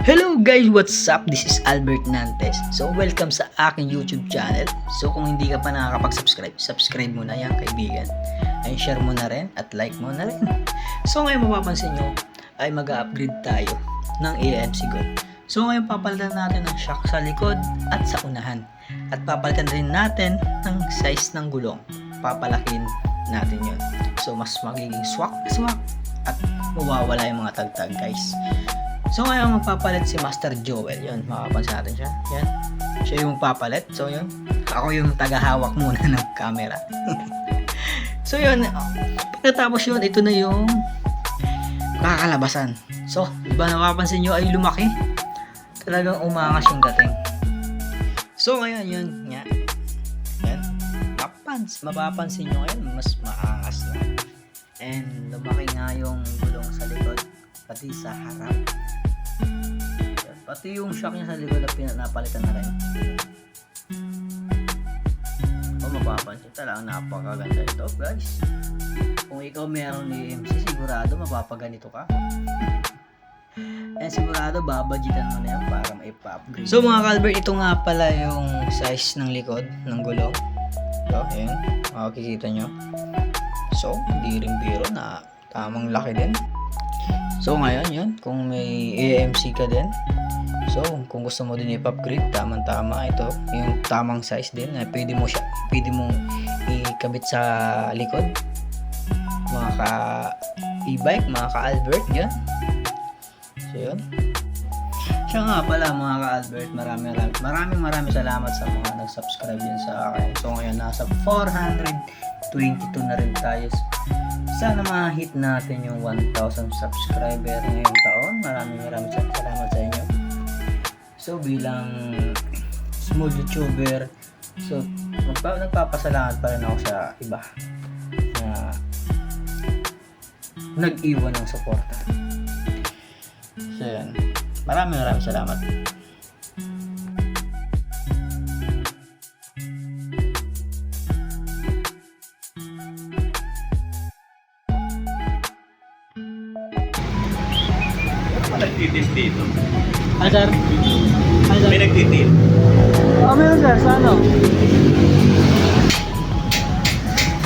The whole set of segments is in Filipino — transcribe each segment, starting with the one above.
Hello guys, what's up? This is Albert Nantes. So welcome sa aking YouTube channel. So kung hindi ka pa nakakapag-subscribe, subscribe mo na yan kaibigan. Ay share mo na rin at like mo na rin. So ngayon mapapansin nyo ay mag-upgrade tayo ng AMC Gold. So ngayon papalitan natin ng shock sa likod at sa unahan. At papalitan rin natin ng size ng gulong. Papalakin natin yun. So mas magiging swak at mawawala yung mga tagtag guys. So ngayon magpapalit si Master Joel. Yun, makapansin natin siya. Yan. Siya yung magpapalit. So yun. Ako yung tagahawak muna ng camera. So yun. Pagkatapos yun, ito na yung kakalabasan. So, diba napapansin nyo ay lumaki? Talagang umangas yung dating. So ngayon yun. Yan. Yan. Mapapansin nyo ngayon, mas maangas na. And lumaki nga yung gulong sa likod. Pati sa harap. Pati yung shock niya sa likod na napalitan na rin. O mapapansin talagang napakaganda ito guys. Kung ikaw meron ni AMC, sigurado mapapaganito ka. Eh sigurado babadgetan mo na yan para maipa-upgrade. So mga Calvert, ito nga pala yung size ng likod ng gulong. So ayan, makikita nyo. So hindi rin biro na tamang laki din. So ngayon yun, kung may AMC ka din, so kung gusto mo din i-upgrade, tamang-tama ito, yung tamang size din na pwede mong ikabit sa likod, mga ka e-bike, mga ka-Albert, yan. So yun. Siya nga pala mga ka-Albert, maraming salamat sa mga nag-subscribe din sa akin. So ngayon nasa 422 na rin tayo. Sana ma-hit natin yung 1,000 subscriber ngayong taon. Maraming salamat sa inyo. So bilang small YouTuber, so nagpapasalamat pa rin ako sa iba na nag-iwan ng suporta. So yan. Maraming salamat. Nagtitil dito. Hi sir. May nagtitil. Meron sir, sa ano?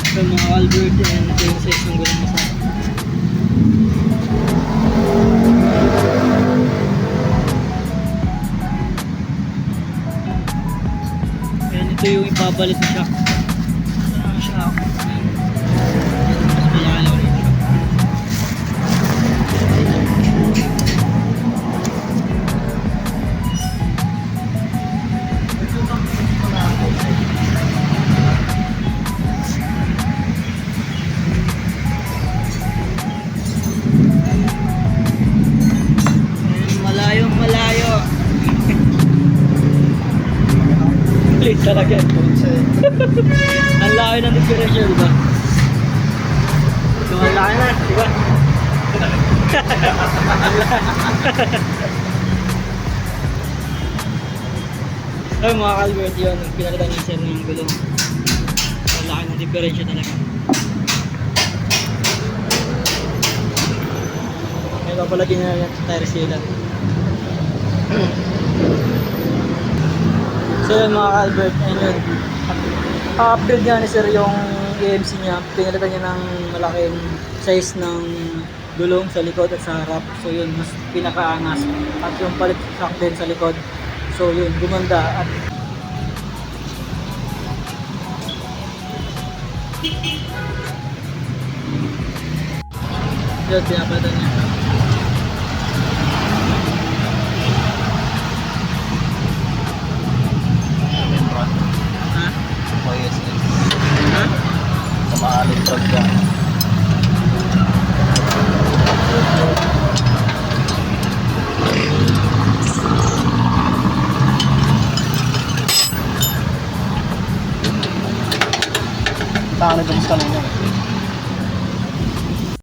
So mga Albert, yan ito yung size ng gulong isa. Ayan, ito yung ipapalit na shock. Shock. Malalaw na yung shock. Malayo. Late talaga. Ang laki ng differential, diba? So, ang laki na, diba? Ay, mga Calvert, yun, pinalitan ng sir ng gulong. Ang laki ng differential talaga. May papalagin na yan sa tire sealant. So yun mga Calvert, ayun, upgrade nga ni sir yung AMC niya. Pinalitan niya ng malaking size ng gulong sa likod at sa harap. So yun, mas pinakaangas. At yung palit shock din sa likod. So yun, gumanda. At yun, pinapalitan niya. Maaling truck yan. Saan na gusto kanina?